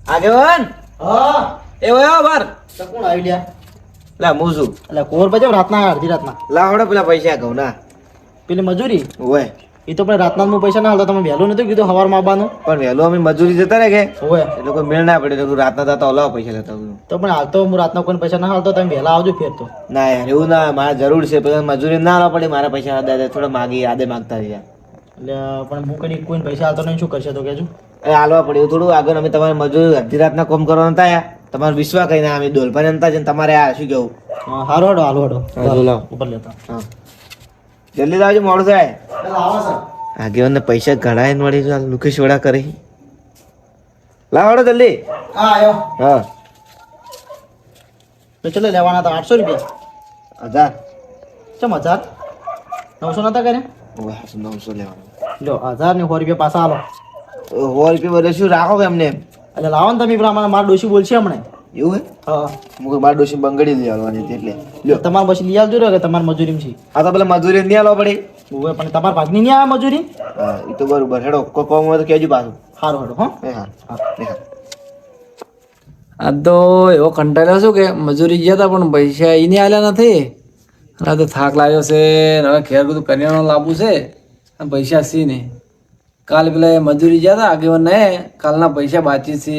આગેવાન હા એ વયો બાર તો કોણ આવી લ્યા લા હું છું એટલે કોર બજાવ રાતના અડધી રાતના લાવડો પેલા પૈસા કહું ના પેલી મજૂરી ઓય એ તો પણ રાતના હું પૈસા ના હાલતા તમે વહેલું નતું કીધું સવારમાં આવવાનું પણ વહેલો અમે મજૂરી જતા રહે કે હોય એટલે કોઈ મેળ ના પડે તો રાતના જતા ઓલા પૈસા લેતા આવું તો પણ હાલ તો હું રાતના કોઈ પૈસા ના હાલતો તમે વહેલા આવજો ફેર તો ના યાર એવું ના મારે જરૂર છે પછી મજૂરી ના આવવા પડે મારા પૈસા થોડા માગી યાદે માગતા રહ્યા એટલે પણ હું કઈ કોઈને પૈસા હાલતો નહીં શું કરશે તો કેજો એ હાલવા પડે એવું થોડું આગળ અમે તમારે મજૂરી અડધી રાતના કોમ કરવાના હતા તમારે વિશ્વાસ કહીને અમે ડોલપાને અંતા છે તમારે આ શું કેવું હારો હડો હાલો હડો હા, જો લાવો. ઉપર લેતા હા જલ્દી આવજો મોડું થાય આવો સર આગેવાનને પૈસા ઘણા મળી જાય લુકેશ વડા કરી લાવડો જલ્દી હા આવ્યો હા તો ચલો લેવાના હતા 800 રૂપિયા 1000 ચમ 1000 900 નતા કરે 900 લેવાનું લો 1000 ને 100 રૂપિયા પાછા હાલો 100 રૂપિયા બધે શું રાખો કે એમને એટલે લાવો ને તમે પેલા મારા ડોશી બોલશે હમણાં એવું હે હા હું બાર ડોસી બંગડી લઈ આવવાની હતી એટલે લ્યો તમારે પછી લઈ આવજો કે તમારી મજૂરી છે આ તો પેલા મજૂરી નહીં આલવા પડે ઓવે પણ તમારા ભાગની નહીં આવે મજૂરી હા એ તો બરોબર હેડો કોઈ કોમ હોય તો કહેજો પાછું સારું હેડો હા એ હા એ હા આ તો એવો કંટાળ્યો છું કે મજૂરી ગયા હતા પણ પૈસા એને આલ્યા નથી આ તો થાક લાગ્યો છે ને હવે ઘેર બધું કરિયાણું લાવવું છે અને પૈસા સી નહીં કાલ પેલા એ મજૂરી ગયા હતા આગેવાન ને કાલના પૈસા બાકી છે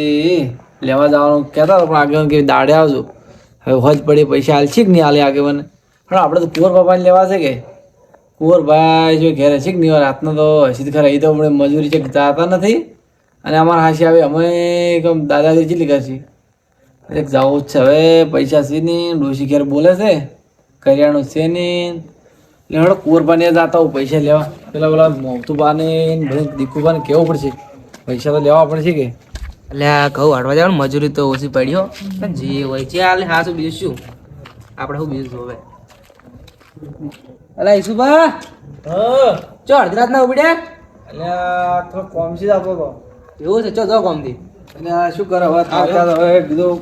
લેવા જવાનું કહેતા હતા પણ આગેવાન કે દાડે આવજો હવે હોજ પડી પૈસા આલશી કે નહીં આલે આગેવાન પણ આપણે તો કુંવર બાપાને લેવા છે કે કુંવરભાઈ જો ઘેર હશે કે નહીં રાતનો તો હસી ખરા એ તો આપણે મજૂરી છે જતા નથી અને અમારા હાસી આવે અમે દાદાગીરી કેટલી કરશી એક જવું જ છે હવે પૈસા છે નહીં ડોશી ઘેર બોલે છે કરિયાણું છે નહીં એટલે હવે કુંવરબાને જતા હું પૈસા લેવા પેલા મોતુબાને બધું દીકુબાને કહેવું પડશે પૈસા તો લેવા પડશે કે એટલે આ ઘઉં વાળવા જવાનું મજૂરી તો ઓછી પડી હો પણ જે હોય છે હાલે હા શું બીજું શું આપણે શું બીજું જોવે અલા ઈસુભા ચો અડધી રાતના ઉભડ્યા એટલે થોડો કોમસી જતો હતો એવું છે ચો જો કોમથી એટલે શું કરે હવે થાક્યા તો હવે કીધું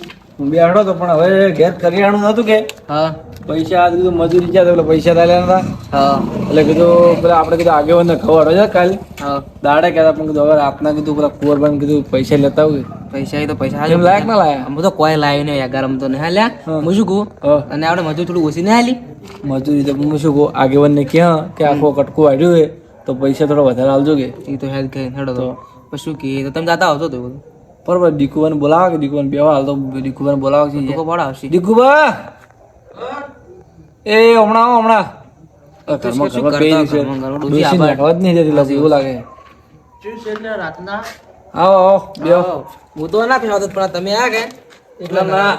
બેઠો તો પણ હવે ઘેર કરિયાણું નતું કે હા પૈસા આ કીધું મજૂરી ગયા તો પૈસા તાલ્યા હતા હા એટલે કીધું પેલા આપણે કીધું આગેવાનને ખબર છે કાલે હા દાડે કહેતા પણ કીધું હવે રાતના કીધું પેલા કુંવરબાને કીધું પૈસા લેતા આવું પૈસા એ તો પૈસા એમ લાયક ના લાયા હું તો કોઈ લાવ્યું નહીં યાર ગરમ તો નહીં હાલ્યા હા. હું શું કહું હા. અને આપણે મજૂર થોડું ઓછી નહીં હાલી મજૂરી તો હું શું કહું આગેવાનને ક્યાં કે આખો કટકો વાળ્યું હોય તો પૈસા થોડા વધારે આવજો કે એ તો હેલ્થ કઈ હેડો તો પછી શું કે તો તમે જાતા આવશો તો બધું બરોબર દીકુબાને બોલાવો કે દીકુબાને બેવા હાલ તો દીકુબાને બોલાવો છે તો પડા આવશે દીકુબા એ હમણાં આવો હમણાં ઘરમાં શું ઘરમાં કરતા બેસી છે. ઘરમાં ઘરમાં ડોશી આભાર. નાખવા જ નહીં જતી લાગે એવું લાગે રાતના આવો આવો બેહો હું તો ના કહેવાતો પણ તમે આ કે એટલા ના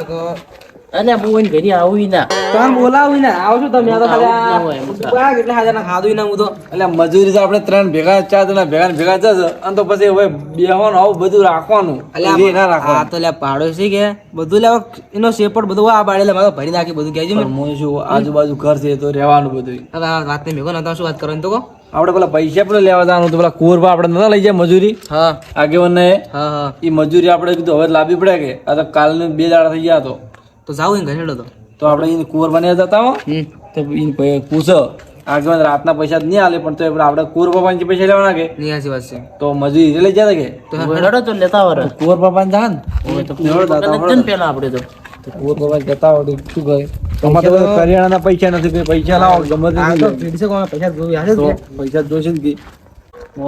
એટલે હું એને ઘરે આવું ના તમે બોલાવી ને આવશો તમે આ તો ખાલી આવું ના હોય, એમ આ કેટલા હાજર ના ખાધું ના હું તો એટલે મજૂરી તો આપણે 3 ભેગા 4 જણા ભેગા ને ભેગા જશે અને તો પછી હવે બેહવાનું આવું બધું રાખવાનું એટલે એ ના આ રાખવાનું તો લે પાડો છે કે બધું લે એનો શેપડ બધું આ બાળે મારે ભરી નાખી બધું કહેજો પણ હું શું આજુબાજુ ઘર છે તો રહેવાનું બધું હવે આ વાત ને મેકો નતા શું વાત કરવાની તો કહો આપણે પેલા પૈસા પેલા લેવા જવાનું તો પેલા કુંવરબા આપણે નતા લઈ જાય મજૂરી હા આગેવાનને હા હા એ મજૂરી આપણે કીધું હવે લાવવી પડે કે આ તો કાલને 2 દાડા થઈ ગયા તો જાવ ને ઘરે તો આપણે એને કુંવરબાને જતા હો તો એને પૂછો આગેવાન રાતના પૈસા નહીં આલે પણ તો આપણે કુંવરબાને પૈસા લેવાના કે ની આસી વાત છે તો મજૂરી લઈ જતા કે તો રડો તો લેતા વર કુંવરબાને જા ને પેલા આપણે તો કુંવરબાને જતા હોય તો શું કહે તમારે તો કરિયાણાના પૈસા નથી કે પૈસા લાવો ગમે તે લઈ લો. ફીડસે કોણ પૈસા જોઈ હાજર તો કે પૈસા જોશે ને કે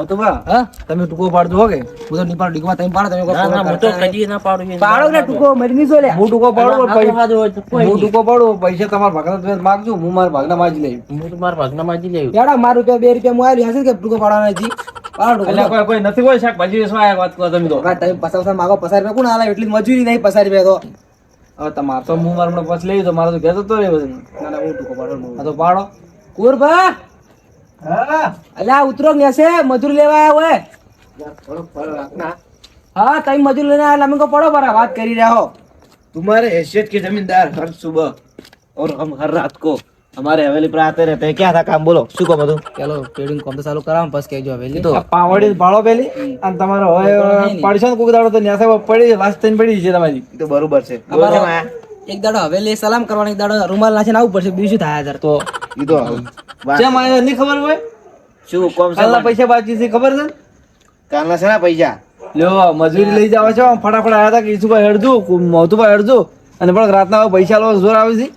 તો બા હા તમે ટૂંકો પાડજો હો કે હું તો નીપાળ ડીગમાં તમે પાડો તમે ના ના હું તો કદી ના પાડું એને. પાડો ને ટૂંકો મરી ની સોલ્યા હું ટૂંકો પાડું ના, પૈસા ના, ના, ના, કોઈ હું ટૂંકો પાડું પૈસા તમારા ભાગના તમે માગજો હું મારા ભાગના માજી લઈ હું તો મારા ભાગના માજી લેવું યાડા માર રૂપિયા 2 રૂપિયા હું આલી હાજર કે ટૂંકો પાડવાના નથી પાડો એટલે કોઈ નથી કોઈ શાકભાજી વેચવા આયા વાત કરો તમે તો તમે પસાર માગો પસાર રૂપિયા કોણ આલા એટલી મજૂરી નહીં પસાર રૂપિયા તો હવે તમારે તો હું મારા પછી લઈ તો મારે તો ઘેર જતો રહ્યો પછી ના ના હું ટૂંકો પાડો આ તો પાડો કુરબા અલ્યા ઉતરો ને છે મજૂર લેવા આયા હોય હા તમે મજૂર લઈને આયા અમે કો પડો બરા વાત કરી રહ્યા હો तुम्हारे हैसियत के जमींदार हर सुबह और हम हर रात को हमारे हवेली पर आते रहते हैं क्या था काम बोलो શું કહો બધું ચાલો ટ્રેડિંગ કોમ તો ચાલુ કરાવો બસ કહેજો હવેલી તો આ પાવડી પાડો પેલી અને તમારો હવે પડશે ને કોક દાડો તો ન્યાસે પડી છે લાસ્ટ થઈને પડી છે તમારી એ તો બરોબર છે અમારો એક દાડો હવેલી સલામ કરવાનો એક દાડો રૂમાલ નાખીને આવવું પડશે બીજું શું થાય યાર તો ઈ તો કેમ આયા નહીં ખબર હોય શું કોમ છે કાલના પૈસા બાકી છે ખબર છે કાલના શેના પૈસા લ્યો મજૂરી લઈ જાવ છો આમ ફટાફટ આવ્યા હતા કે ઈસુભાઈ હેડજો મોતુભાઈ હેડજો અને પણ રાતના પૈસા લો જોર આવે છે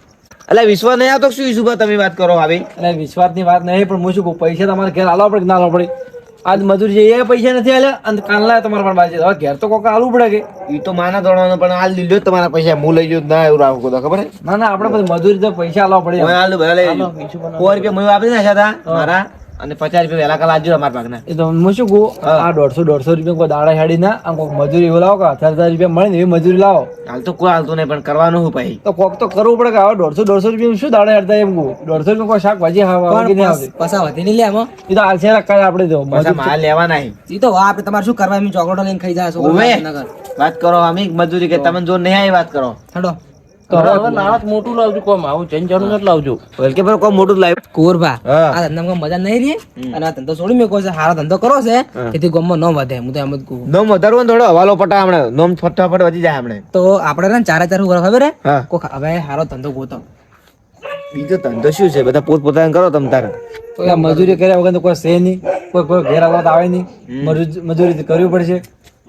એટલે વિશ્વાસ નહીં આવતો શું ઈસુભા તમે વાત કરો આવી એટલે વિશ્વાસની વાત નહીં પણ હું શું કહું પૈસા તમારે ઘેર આલવા પડે કે ના આલવા પડે આજ મજૂરી છે એ પૈસા નથી આલ્યા અને કાલના તમારા પણ બાકી હવે ઘેર તો કોક આલવું પડે કે ઈ તો માના દોડવાનો પણ હાલ લીધો જ તમારા પૈસા હું લઈ ગયો ના એવું રાખો તો ખબર હે ના ના આપણે પછી મજૂરી તો પૈસા આલવા પડે હું હાલ ભલે લઈ લો 100 રૂપિયા મેં આપી નાખ્યા હતા મારા અને 50 રૂપિયા વહેલા કાલ આજુ અમારા ભાગના એ તો હું શું કહું આ 150 રૂપિયા કોઈ દાડા હેડી ના આમ કોઈક મજૂરી એવું લાવો કે 1000 રૂપિયા મળે ને એવી મજૂરી લાવો હાલ તો કોઈ હાલતું નહીં પણ કરવાનું હું ભાઈ તો કોક તો કરવું પડે કે હવે 150 રૂપિયા શું દાડા હેડતા એમ કહું 150 રૂપિયા કોઈ શાકભાજી નહીં આવતી પસા વધી નહીં લે આમાં એ તો હાલ છે કાલે આપણે જો પાછા માલ લેવા નહીં ઈ તો આપણે તમારે શું કરવા એમ ચોકલેટો લઈને ખાઈ જાય ઓવે નગર વાત કરો અમે મજૂરી કે તમે જો નહીં આવી વાત કરો હેડો તો હવે મોટું લાવજો કોમ આવું ચેન્જ નથી લાવજો કે પર કોઈ મોટું લાવ કુરબા હા. આ ધંધામાં મજા નહીં રહી અને આ ધંધો છોડી મેકો છે હારો ધંધો કરો છે તેથી ગામમાં ન વધે હું તો એમ જ કહું નોમ વધારવો ને થોડો હવાલો પટા હમણાં નોમ ફટાફટ વધી જાય હમણાં તો આપણે ને ચારે ચાર ઉપર ખબર હે હા કોક હવે હારો ધંધો ગોતો બીજો ધંધો શું છે બધા પોત પોતાને કરો તમ તારે તો આ મજૂરી કર્યા વગર તો કોઈ છે નહીં કોઈ ઘેર આવવા તો આવે નહીં મજૂરી તો કરવી પડશે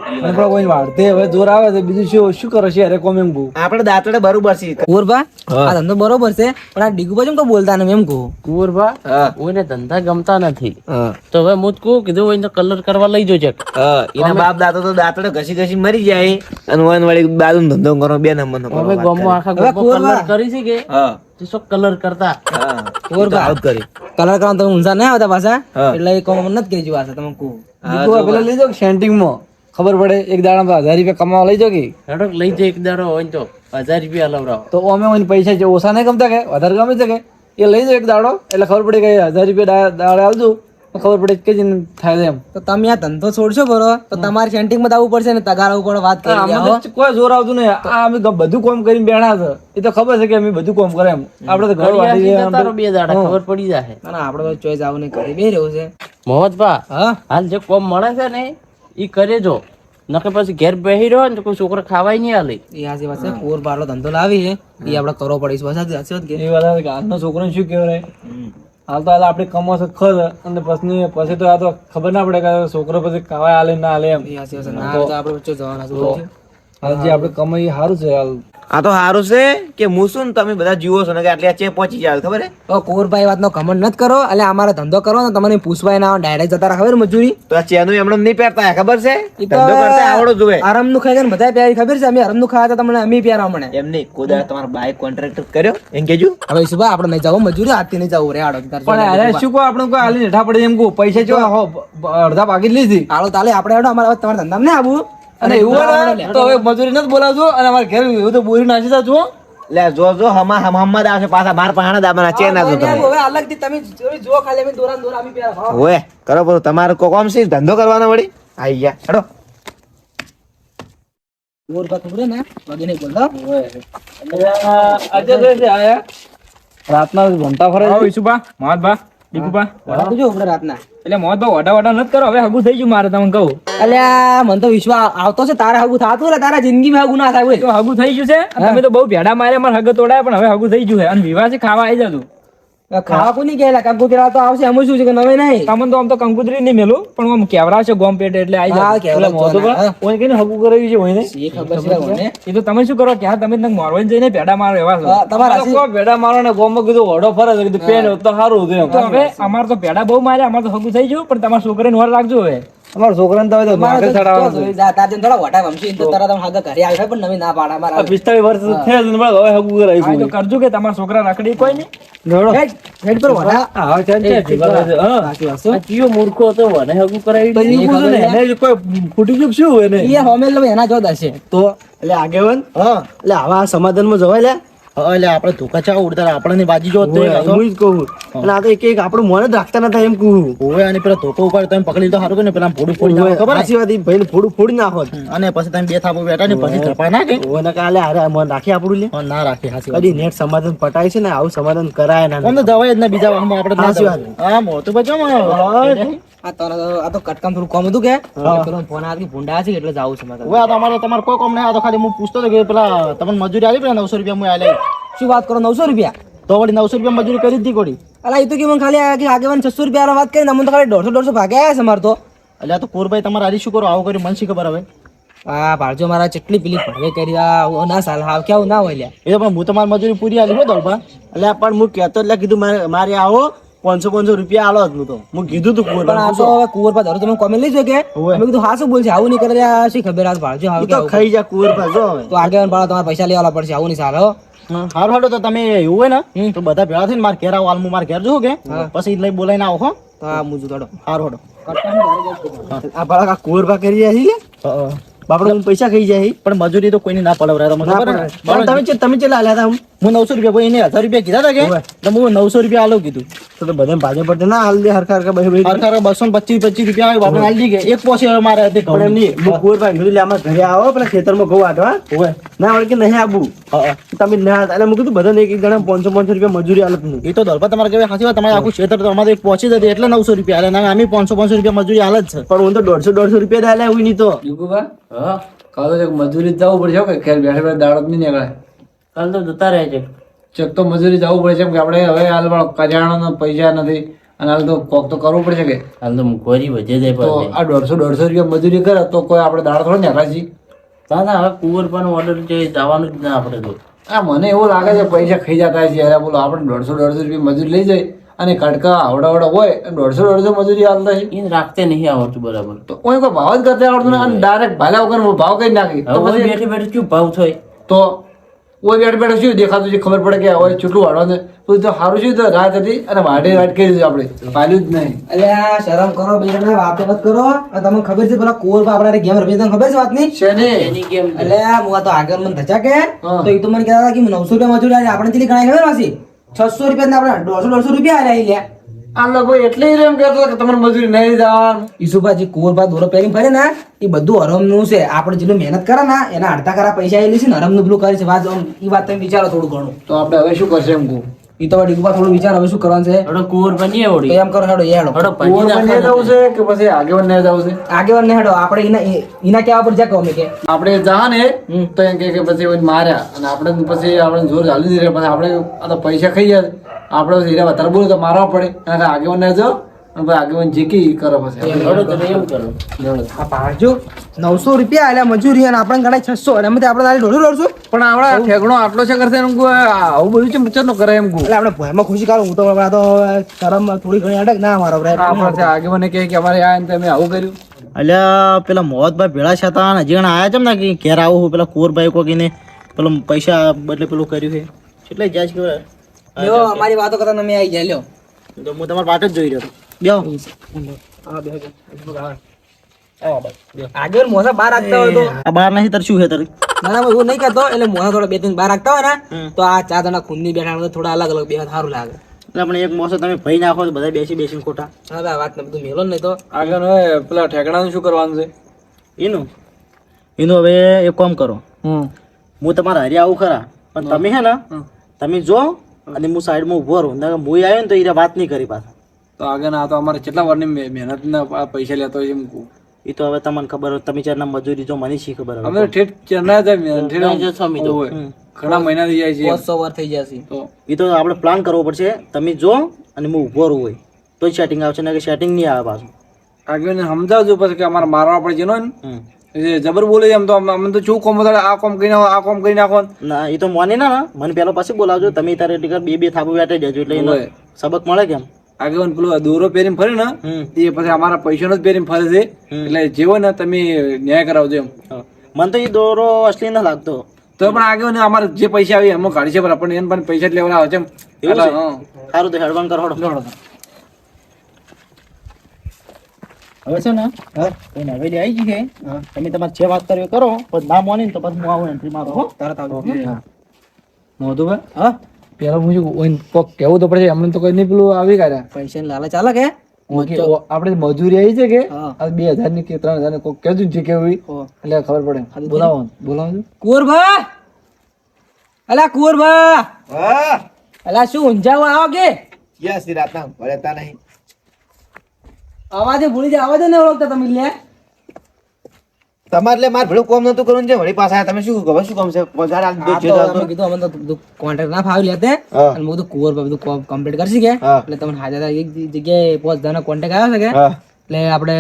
અને પણ કોઈ વાળતે હવે જોર આવે તો બીજું શું કરો છે અરે કોમ એમ કહું આપણે દાંતડે બરોબર છે કુરબા આ ધંધો બરોબર છે પણ આ ડીગુ બાજુ કોઈ બોલતા નહીં એમ કહું કુંવરબા હા ઓને ધંધા ગમતા નથી હા તો હવે હું જ કહું કીધું એને કલર કરવા લઈ જો ચેક હા એના બાપ દાદા તો દાંતડે ઘસી ઘસી મરી જાય અને વન વાળી બાજુ ધંધો કરો 2 નંબરનો કરો હવે ગામમાં આખા હવે ગામમાં કુંવરબા. કલર કરી છે કે હા તો શું કલર કરતા હા કુંવરબા. આઉટ કરી કલર કરવાનું તમે ઊંઝા નહીં આવતા પાછા હા. એટલે એ કોમ નથી કહી જવા તમે કહું પેલા લઈ જાઓ સેન્ટિંગ માં ખબર પડે એક દાડા 1000 રૂપિયા કમાવા લઈ જાઓ કે હેડો લઈ જાય એક દાડો હોય ને તો 1000 રૂપિયા લવડાવો તો અમે ઓને પૈસા જે ઓછા નહીં ગમતા કે વધારે ગમે છે કે એ લઈ જાઓ એક દાડો એટલે ખબર પડે કે 1000 રૂપિયા દાડે આવજો તો ખબર પડે કે જ થાય છે એમ તો તમે આ ધંધો છોડશો બરો તો તમારે સેન્ટિંગ માં આવવું પડશે ને તગાર ઉપર વાત કરી આમાં આવો. તો કોઈ જોર આવતું નહીં આ અમે બધું કામ કરીને બેઠા છે એ તો ખબર છે કે અમે બધું કામ કરે એમ આપણે તો ઘર વાળી ઘડિયાળથી જતા રહો 2 દાડા ખબર પડી જાય ના ના આપણે તો ચોઈસ આવું નહીં કરી બે રહ્યું છે મોહમ્મદભા હા હાલ જે કોમ મળે છે ને ઈ કરે જો નકે પછી ઘેર બેહી રહ્યો ને તો કોઈ છોકરો ખાવાય નહીં આલે એ આજી વાત છે કોર બારલો ધંધો લાવી છે એ આપણે કરવો પડીશ બસ સાચી વાત કે એ વાત કે આજનો છોકરાને શું કહેવાય હાલ તો હાલ આપણે કમાશે ખર અને પછી તો આ તો ખબર ના પડે કે છોકરો પછી ખાવા હાલે ના હાલે એમ એ આજી વાત છે. ના તો આપણે વચ્ચે જવાના શું હાલ જે આપણે કમાઈ સારું છે હાલ આ તો સારું છે કે હું શું ને તમે બધા જીવો છો ને કે આટલી આ ચે પહોંચી જાય ખબર હે તો કોરભાઈ વાતનો કમેન્ટ નથી કરો એટલે અમારે ધંધો કરો ને તમને પૂછવાય ના ડાયરેક્ટ જતા રહે ખબર મજૂરી તો આ ચેનું એમણે નહીં પહેરતા ખબર છે ઈ તો ધંધો કરતા આવડો જોઈએ આરામ નું ખાઈ બધા પ્યારી ખબર છે અમે આરામ નું ખાવા તમને અમે પ્યારા હમણે એમ નહીં કોદા તમારા બાઈક કોન્ટ્રાક્ટર કર્યો એમ કેજો હવે શું આપણે નહીં જવું મજૂરી હાથથી નહીં જવું રે આડો પણ અરે શું કહો આપણે કોઈ હાલી હેઠા પડે એમ કહું પૈસા જો અડધા ભાગી જ લીધી આળો તાલે આપણે હેડો અમારે હવે તમારા ધંધામાં નહીં આવું અને એવું હોય ને તો હવે મજૂરી નથી બોલાવજો અને અમારે ઘેર એવું તો બોરી નાખી જાજો લે જો જો હમદ આવશે પાછા બાર પહાણા દાબના ચે ના જો તમે હવે અલગથી તમે જો ખાલી અમે દોરા દોરા અમે પ્યારા ઓએ કરો બરો તમારે કોમ છે ધંધો કરવાનો વળી આઈ ગયા હેડો ઓર બાત ખબર ને વગે નહીં બોલતા આજે તો છે આયા રાતના ઘંટા ફરે છે. ઈશુભા મોહમ્મદભા દીકુભા વડા તો જો આપણે રાતના એટલે મોહમ્મદભા ઓડા ઓડા નથી કરો હવે હગું થઈ ગયું મારે તમને કહું અલ્યા મને તો વિશ્વાસ આવતો છે તારે હગું થાતું એટલે તારા જિંદગીમાં હગું ના થાય તો હગું થઈ ગયું છે તમે તો બહુ ભેડા માર્યા મારે હગ તોડાય પણ હવે હગું થઈ ગયું છે અને વિવાહ ખાવા આવી જતું ખાવા કોની ગયેલા કંકુતરા તો આવશે એમ શું છે કે નવે નહીં તમને તો આમ તો કંકુતરી નહીં મેલું પણ આમ કેવરાશે ગોમ પેટે એટલે આવી હા, જાય કેવરાવ મોઢું છો ને. પર કોઈ કઈને હગું કરાવી છે હોય ને એ ખબર છે કોને એ તો તમે શું કરો કે હા તમે મોરવાઈ જઈને ભેડા મારો એવા છો તમારા કોઈ ભેડા મારો ને ગોમમાં કીધું વડો ફરે છે કીધું પેન હોત તો સારું હતું એમ તો હવે અમારે તો ભેડા બહુ માર્યા અમારે તો હગું થઈ ગયું પણ તમારા છોકરાને વાર રાખજો હવે અમારા છોકરાને તો હવે તો ભાગે ચડાવવાનું છે. થોડા વટા વમશી તો તરત આમ હાગા ઘરે આવે પણ નવી ના પાડા આ મારા 45 વર્ષ થયા છે ને બસ હવે હગું હા, કરાવી તો કરજો કે તમારા છોકરા રખડી કોઈ નહીં ઘડો હેડ પર વટા હા હવે ચાલ છે ઠીક છે. હા સાચી વાત છે. આ કયો મૂર્ખો હતો મને હગું કરાવી તો ઈ પૂછો ને એને જ કોઈ ફૂટી ગયું શું હોય ને એ હોમેલ લો એના જોદ હશે તો એટલે આગેવન હા એટલે આવા સમાધાનમાં જવાય લે હા એટલે આપણે ધોકા ચા ઉડતા આપણને બાજી જો તો હું જ કહું અને આ તો એક એક આપણું મોને જ રાખતા નતા એમ કહું ઓય અને પેલા ધોકો ઉપર તમે પકડી તો સારું કે ને પેલા ફોડું ફોડી નાખો ખબર સાચી વાત ભાઈ ફોડું ફોડી નાખો અને પછી તમે બે થાપો બેઠા ને પછી ધપા નાખે ઓને કાલે અરે મન રાખી આપણું લે ના રાખી હાસી કદી નેટ સમાધાન પટાય છે ને આવું સમાધાન કરાય ના ઓમ તો દવાય જ ના બીજા વાહમાં આપણે હાસી વાત હા મોતો બચો આ તો કટકામ થોડું કમ હતું કે પેલો ફોન આવી ભૂંડા છે એટલે જાવું છે મારે ઓય આ તો અમારે તમારે કોઈ કામ નહીં આ તો ખાલી હું પૂછતો હતો કે પેલા તમને મજૂરી આવી પેલા 900 રૂપિયા હું આલે શું વાત કરો 900 રૂપિયા તો વળી 900 રૂપિયા મજૂરી કરી જ હતી કોડી. અલા એ તો કે મને ખાલી આ કે આગેવાન 600 રૂપિયા વાત કરીને અમને તો ખાલી 150 ભાગ્યા છે મારે તો. એટલે આ તો કુંવરભાઈ તમારે હારી શું કરો આવું કર્યું મને શી ખબર હવે. આ ભાળજો મારા કેટલી પેલી ભવે કરી આ ના સાલ હાવ કેવું ના હોય લ્યા. એ તો પણ હું તમારી મજૂરી પૂરી આલી હો દોડપા. એટલે પણ હું કહેતો એટલે કીધું મારે આવો 500 રૂપિયા આલો જ હું તો. હું કીધું તું પણ આ કુંવરભાઈ તો હવે કુંવર પર ધરો તમે કોમેન્ટ લઈ કે ઓવે. મેં કીધું હા શું બોલશે આવું નહીં કરે આ શી ખબર આ ભાળજો હાવ ઈ તો કેવું. ખાઈ જા કુંવરભાઈ જો હવે. તો આગેવાન ભાળો તમારે પૈસા લેવાના પડશે આવું નહીં સારો. હારું હાડો તો તમે એવું હોય ને તો બધા ભેળા થઈને મારે ઘેર આવો હાલ હું મારે ઘેર જોઉં કે પછી લઈ બોલાઈને આવો હો. તો આ મુજુ દડો હારું હાડો. આ ભાળા આ કુંવર કરી રહ્યા છે બાપડો પૈસા ખાઈ જાય પણ મજૂરી તો કોઈને ના પડાવરાય તમને ખબર ને? પણ તમે કેટલા આલ્યા હતા? હું 900 રૂપિયા કોઈ એને 1000 રૂપિયા કીધા હતા કે તો હું 900 રૂપિયા આલો કીધું. તો બધા ભાજપ પર ના હાલ દે હરખા હરખા ભાઈ સરકાર 225 રૂપિયા આવે બાપડે આલી દે કે એક પોસે મારે હતી પણ એમ નહીં હું કુંવરભાઈ કીધું આમાં ઘરે આવો પેલા ખેતરમાં ઘઉં વાટવા ઓવે. ના વળે કે નહીં આવું તમે ના એટલે હું કીધું બધાને એક જણા 500 રૂપિયા મજૂરી આલત નહીં. એ તો દલપા તમારે કહેવાય સાચી વાત. તમારે આખું ક્ષેત્ર તો અમારે પહોંચી જતી એટલે 900 રૂપિયા આલે ને અમે 500 રૂપિયા મજૂરી આલે જ છે. પણ હું તો 150 રૂપિયા આલ્યા એવું નહીં તો યુગુબા કાલ તો મજૂરી જવું પડશે હો કે ખેર બેઠે બેઠે દાડો જ નહીં નીકળે. કાલ તો જતા રહે છે. ચેક તો મજૂરી જવું પડે છે કેમ કે આપણે હવે હાલ કરિયાણાના પૈસા નથી અને હાલ તો કોક તો કરવું પડશે કે હાલ તો મોંઘવારી વધે જાય તો આ 150 રૂપિયા મજૂરી કરે તો કોઈ આપણે દાડો થોડો નીકળે છે. ના હવે કુંવરપાનો ઓર્ડર છે જવાનું જ ના આપણે તો. આ મને એવું લાગે છે પૈસા ખાઈ જતા છે યાર. બોલો આપણે 150 રૂપિયા મજૂરી લઈ જાય અને કડકા આવડા હોય 150 મજૂરી હાલતા છે એને રાખતે નહીં આવડતું બરાબર. તો કોઈ ભાવ જ કરતા આવડતું ને અને ડાયરેક્ટ ભાલા વગર ભાવ કઈ નાખી તો પછી બેઠે બેઠે શું ભાવ થાય? તો કોઈ બેઠ બેઠે શું દેખાતું છે ખબર પડે કે હવે કેટલું વાળવાનું તો સારું શું તો રાત હતી અને વાટે વાટ કરી દીધું આપણે પાલ્યું જ નહીં. એટલે આ શરમ કરો બેટા વાતે મત કરો અને તમને ખબર છે પેલા કુંવર આપણા ગેમ રમી તમને ખબર છે વાત ની છે ને એની કેમ એટલે હું તો આગળ મને ધચા કે હા. તો એ તો મને કહેતા હતા કે 900 રૂપિયા મજૂરી આલી. આપણે કેટલી ગણાય ખબર વાસી 600 રૂપિયા ને આપણે 150 રૂપિયા આલ્યા લ્યા. આ લોકો એટલે એમ કહેતો કે તમારે મજૂરી નહીં જવાનું. ઈસુભાજી કુંવરભા દોરો પહેરીને ફરે ને એ બધું હરમનું છે. આપણે જેટલું મહેનત કરે ને એના અડધા કરા પૈસા એ છે ને હરમનું પેલું કરે છે વાત એ વાત તમે વિચારો થોડું ઘણું. તો આપણે હવે શું કરશે એમ કહું એ તો ડીગુભા થોડું વિચારો હવે શું કરવાનું છે. હડો કુંવરપા નહીં આવડી. તો એમ કરો હેડો એ હેડો કુંવર બનીને જવું છે કે પછી આગેવાન ને જવું છે? આગેવાન ને હેડો આપણે એના કેવા પર જા કહો અમે કે આપણે જા ને તો એમ કે પછી એને માર્યા અને આપણે પછી આપણે જોર ચાલી દીધે પછી આપણે આ તો પૈસા ખાઈ જાય આપણે હીરા વધારે બોલે તો મારવા પડે એના આગેવાન ને જાઓ અને પછી આગેવાન જે કી કરે પછી હડો તમે એમ કરો. આ પાડજો 900 રૂપિયા આલ્યા મજૂરી અને આપણે ગણાય 600 અને એમાંથી આપણે તારી 150 પણ આપણા ઠેકણો આટલો છે કરશે એમ કહું આવું બધું છે મચર નો કરે એમ કહું. એટલે આપણે ભયમાં ખુશી કાઢું હું તો આ તો શરમ થોડી ઘણી અટક ના મારો આપણે આગેવાને કહે કે અમારે આ તમે આવું કર્યું. અલ્યા પેલા મોહતભાઈ ભેળા છે તા હજી આયા છે ને કે ઘેર આવું હું પેલા કુંવરભાઈ કોકીને પેલો પૈસા બદલે પેલું કર્યું છે એટલે જાય છે કે લ્યો અમારી વાતો કરતા તમે આવી જાય લ્યો તો હું તમારી વાટ જ જોઈ રહ્યો હતો. આગળ મોસા બાર રાખતા હોય તો આ બાર નહીં તાર શું છે તારી? ના ના એવું નહીં કરતો એટલે મોસા થોડા બે ત્રણ બાર રાખતા હોય ને તો આ 4 જણા ખૂનની બેઠા હોય તો થોડા અલગ અલગ બે સારું લાગે. એટલે આપણે એક મોસો તમે ભઈ નાખો તો બધા બેસીને ખોટા. હવે આ વાત ને બધું મેલો નહીં તો આગળ હવે પેલા ઠેકણાનું શું કરવાનું છે? એનું હવે એક કામ કરો હું તમારા હારે આવું ખરા પણ તમે હે ને તમે જો અને હું સાઈડમાં ઉભો રહું હું આવ્યો ને તો એ વાત નહીં કરી પાછા. તો આગળ આ તો અમારે કેટલા વારની મહેનત ના પૈસા લેતો હોય એમ કહું. એ તો હવે તમને ખબર હોય તમે ચારના મજૂરી જો મને શી ખબર હવે. અમે ઠેઠ ચેન્નાઈ ઘણા મહિના થઈ જાય છે 500 વાર થઈ જશે. તો એ તો આપણે પ્લાન કરવો પડશે. તમે જો અને હું ઉભો રહું હોય તો જ સેટિંગ આવશે ને કે સેટિંગ નહીં આવે પાછું. આગળ સમજાવજો પછી કે અમારે મારવા પડે છે ને જબર બોલે એમ તો અમે તો શું કોમ આ કોમ કરી નાખો આ કોમ કરી નાખો. ના એ તો મને ના મને પેલો પછી બોલાવજો તમે તારે ટીકર બે થાપુ વેટાઈ જજો એટલે એને સબક મળે કેમ. આગળ પેલો દોરો પહેરીને ફરે ને એ પછી અમારા પૈસા નો જ પહેરીને ફરે છે એટલે જેવો ને તમે ન્યાય કરાવજો એમ. મને તો એ દોરો અસલી ના લાગતો તો પણ આગળ અમારે જે પૈસા આવે એમાં કાઢી છે પણ આપણને એને પણ પૈસા જ લેવાના આવે છે એમ. એવું છે? સારું તો હેડવાન કરો હડો. હવે છે ને કોઈને હવેલી આવી ગઈ છે તમે તમારે જે વાત કરવી કરો પણ ના મોની તો પછી હું આવું એન્ટ્રી મારો હો તરત આવજો. મોહતુભાઈ હા પેલા હું કોક કેવું તો પડશે અમને તો કઈ નહીં પેલું આવી કાઢ્યા પૈસા ની લાલચ ચાલે કે આપણે મજૂરી આવી છે કે 2000 ની કે 3000 ની કોક કેજું છે કેવું એટલે ખબર પડે. બોલાવો કુંવરભા અલા કુંવરભા અલા શું ઊંઝાવા આવો કે યસ રાતના વળતા નહીં અવાજે ભૂલી જાય અવાજે ને ઓળખતા તમે લે તમારે એટલે મારે ભેળું કોમ નતું કરવું છે વળી પાછા આયા. તમે શું ખબર શું કામ છે પગાર આલ દો આ છે તો તો. અમે કીધું અમને તો બધું કોન્ટ્રાક્ટ ના ફાવી લેતે હા. અને મેં કીધું કુંવર પર બધું કમ્પ્લીટ કરશી કે હા. એટલે તમને હાજર એક જગ્યાએ 5 જણા કોન્ટેક્ટ આવ્યો છે કે હા એટલે આપણે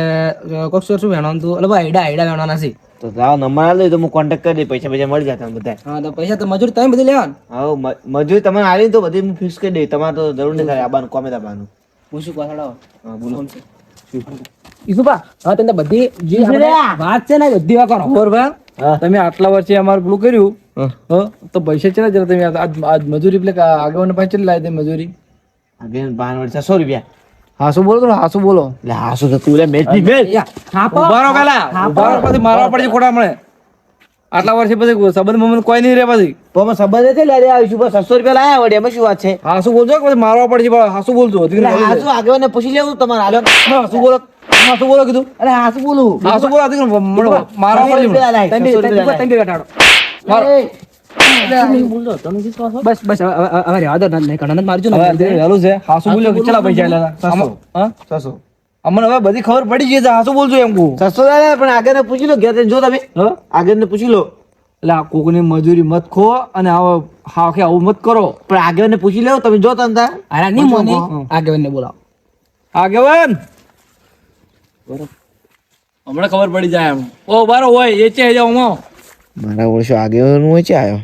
કોક શું વેણવાનું હતું એટલે આઈડા વેણવાના છે. તો લાવો નંબર આલ દે તો હું કોન્ટેક્ટ કરી દઈ પૈસા પૈસા મળી જાય તમને બધા. હા તો પૈસા તો મજૂર તમે બધી લેવાનું. હા મજૂરી તમારે આલી તો બધી હું ફિક્સ કરી દઈ. તમારે તો જરૂર નહીં થાય આબાનું કોમે દાબાનું. હું શું કહું છોડાવો. હા બોલો. ઈસુભા હવે તમને બધી જે આપણે વાત છે ને એ બધી વાત કરો. કુંવરભા, હા. તમે આટલા વર્ષે અમારું પેલું કર્યું તો પૈસા ચેલા જરા તમે આજ મજૂરી એટલે આગળ પાસે ચેલી લાવી દે મજૂરી? આગળ 600 રૂપિયા. હાસુ બોલો તો હાસુ બોલો. એટલે હા શું તું લે મેચ મેચ. થાપો. ઉભા રહો પેલા, ઉભા રહો, પછી મારવા પડશે ખોટા મળે. આટલા વર્ષે પછી સંબંધ મમંધ કોઈ નહીં રહે પછી. તો અમે સંબંધ છે લે આવીશું બસ 600 રૂપિયા લાયા વળી એમાં શું વાત છે. હાસુ બોલજો કે પછી મારવા પડશે પણ હાસુ બોલજો. એટલે આ શું આગળ ને પૂછી લેવું તમારે હાલો. હાસુ બોલો, હાસુ બોલો કીધું. અરે હા શું બોલું. હાસુ બોલો આથી મારવા પડશે મને. મારો. બસ બસ હવે રહેવા દો નહીં કણન મારજો હવે ને અત્યારે વહેલું છે. હાસુ બોલ્યો કે ચેલા પૈસા આલ્યા? હા? 600. અમને હવે બધી ખબર પડી ગઈ છે. હાસુ બોલજો એમ કહું. 600 લાયા પણ આગળ ને પૂછી લો ઘેર જઈને જો તમે. હા? આગળ ને પૂછી લો. એટલે આ કોકની મજૂરી મત ખો અને આવું મત કરો. પણ આગળ ને પૂછી લેવો તમે જો તંતા. અરે નહીં મોની આગેવાનને બોલાવો. આગેવાન હમણાં ખબર પડી જાય એમ. ઓ બારો હોય એ ચે જાવ માં. મારા ઓળશો આગળ નું છે આયો.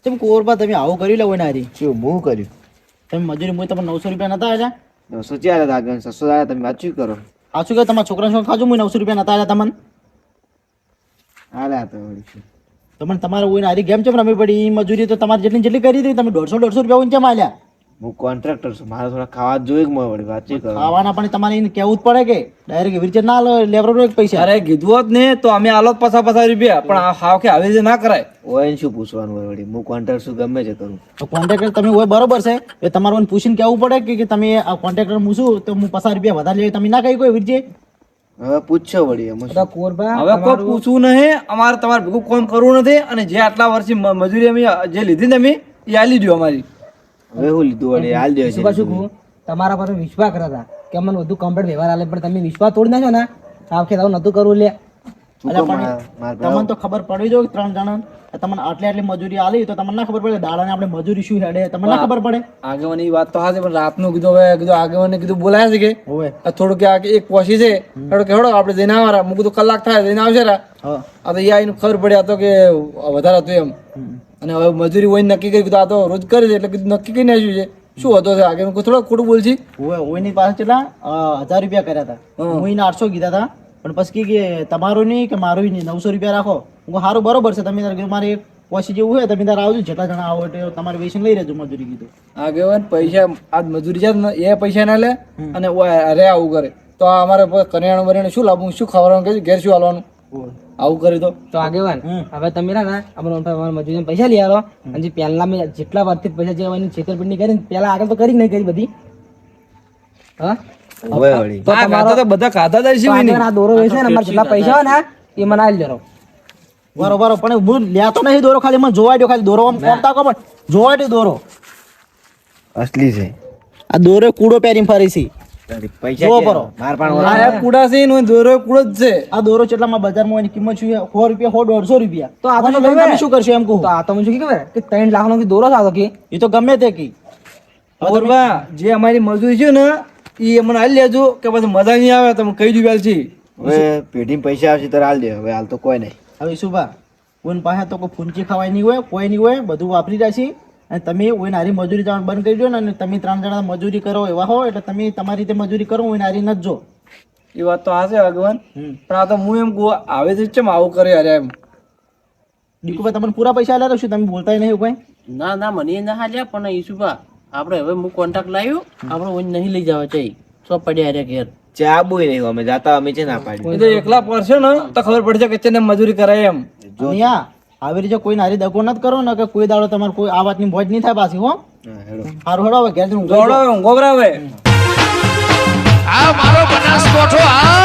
કેમ કુંવરબા તમે આવું કરી લો ને હારી? શું હું કર્યું? તમે મજૂરી મુએ તમને 900 રૂપિયા નતા આલ્યા? 900 ચાલે આગળ 600 લાયા તમે વાત શું કરો? સાચું કે તમારા છોકરા શું ખાજો મુએ 900 રૂપિયા નતા આલ્યા તમને? હાલ્યા તો વળી શું. તમને તમારે ઓઈને હારી ગેમ ચમ રમી પડી? ઈ મજૂરી તો તમારે જેટલી કરી હતી તમે 150 રૂપિયા ઓઈને ચમ આલ્યા? હું કોન્ટ્રાક્ટર છું મારે થોડા ખાવા જ જોઈએ કે મને વળી વાત શું કરો? ખાવાના પણ તમારે એને કહેવું જ પડે કે ડાયરેક્ટ એવી રીતે ના લેવરો એક પૈસા. અરે કીધું હોત ને તો અમે આલોત પાછા રૂપિયા પણ આ હાવ કે આવી રીતે ના કરાય. ઓય ને શું પૂછવાનું હોય વળી હું કોન્ટ્રાક્ટર છું ગમે છે કરું. તો કોન્ટ્રાક્ટર તમે હોય બરોબર છે એ તમારે ઓઈને પૂછીને કહેવું પડે કે તમે આ કોન્ટ્રાક્ટર હું છું તો હું 50 રૂપિયા વધારે લેવી તમે ના કહી કોઈ એવી રીતે. હવે પૂછજો વળી એમાં શું? કુંવરબા હવે કોઈ પૂછવું નહીં. અમારે તમારે ભેગું કોમ કરવું નથી અને જે આટલા વર્ષની મજૂરી અમે જે લીધી ને અમે એ આલી દો અમારી. હવે હું લીધું વળી હાલ દે શું પાછું કહું તમારા પર વિશ્વાસ કર્યા હતા કે અમને બધું કમ્પ્લીટ વ્યવહાર આલે પણ તમે વિશ્વાસ તોડી નાખ્યો ને આખે આવું નતું કરવું લે. અલ્યા પણ તમને તો ખબર પડવી જોઈએ 3 જણા તમને આટલી મજૂરી આલી તો તમને ના ખબર પડે દાડાને આપણે મજૂરી શું હેડે તમને ના ખબર પડે. આગેવાની વાત તો હાજે પણ રાતનું કીધું હવે કીધું આગેવાને કીધું બોલાયા છે કે હોવે આ થોડું કે આ એક પોસી છે થોડું કે હેડો આપણે જઈને આવવાના. હું કીધું કલાક થાય જઈને આવશે રા. હા આ તો યા એનું ખબર પડી આ તો કે વધારે હતું એમ. અને હવે મજૂરી હોય નક્કી કરી કીધું આ તો રોજ કરે છે એટલે કીધું નક્કી કરીને આવ્યું છે. શું હતો છે આગળ થોડું ખોટું બોલছি? હોવે ઓઈની પાસે કેટલા 1000 રૂપિયા કર્યા હતા હું એને 800 કીધા હતા પણ પછી કે તમારું નહીં કે મારું નહીં 900 રૂપિયા રાખો. હું સારું બરોબર છે તમે તારે મારે એક પોસી જેવું હોય તમે તારે આવજો જેટલા જણા આવો એટલે તમારે વેચીને લઈ રહેજો મજૂરી કીધું. આગેવાન પૈસા આજ મજૂરી છે ને એ પૈસા ના લે અને અરે આવું કરે તો આ અમારે કરિયાણું બરિયાણું શું લાવવું શું ખાવાનું કે ઘેર શું હાલવાનું આવું કરી તો આગેવાન હવે તમે ના અમારા મજૂરી પૈસા લઈ આવો અને જે પહેલા મેં જેટલા વર્ષથી પૈસા જે એની છેતરપિંડી કરી પેલા આગળ તો કરી નહીં કરી બધી. હા હવે વળી તો તમારો તો બધા ખાતા જાય છે આગળ આ દોરો વેચે ને અમારા જેટલા પૈસા હોય ને એ મને આલી જરો. બરોબર પણ હું લેતો નહીં દોરો ખાલી મને જોવા દો ખાલી દોરો આમ કોમતા કો પણ જોવા દો દોરો. અસલી છે આ દોરો કૂડો પહેરીને ફરી છે. પૈસા જો કે બરો. માર પણ આ કુડા છે ને દોરો કુડો જ છે. આ દોરો કેટલામાં બજારમાં એની કિંમત શું છે? 100 રૂપિયા 150 રૂપિયા. તો આ તો મને ગમે. તમે શું કરશો એમ કહું? તો આ તો મને શું ખબર કે 3 લાખનો કે દોરો સાતો કે એ તો ગમે તે કી બોલવા જે અમારી મજૂરી છે ને એ અમને હાલ લેજો કે પછી મજા નહીં આવે તમે કહી દીધું છે. હવે પેઢી પૈસા આવશે તો હાલ દે. હવે હાલ તો કોઈ નહીં. હવે શું બા કોઈ પાસે તો કોઈ ફૂંચી ખવાય નહીં હોય કોઈ નહીં હોય બધું વાપરી જાય છે અને તમે ઓય નારી મજૂરી જવાનું બંધ કરી દો ને અને તમે 3 જણા મજૂરી કરો એવા હો એટલે તમે તમારી રીતે મજૂરી કરો ઓય નારી ન જો. એ વાત તો હા છે ભગવાન પણ આ તો હું એમ કહું આવે છે ચમ આવું કરે અરે એમ. દીકુભાઈ તમને પૂરા પૈસા આલ્યા તો શું તમે બોલતા નહીં કોઈ? ના ના મને ના હાલ્યા પણ ઈસુભા આપણે હવે હું કોન્ટ્રાક્ટ લાવ્યો આપણે ઓય નહીં લઈ જવા ચાહી સો પડ્યા રે ઘેર ચા બોય નહીં અમે જાતા અમે છે ના પાડી. એ તો એકલા પડશે ને તો ખબર પડશે કે ચેને મજૂરી કરાય એમ. અહીંયા આવી રીતે કોઈ નારી દગો નથી કરો ને કે કોઈ દાડો તમારે કોઈ આ વાતની ભોજ નહીં થાય પાછી હો. હા, હેડો. સારું હેડો હવે ઘેર જઈને ઊંઘી જોડો જાઓ. ગોબરાવે આ મારો બનાસકોઠો આ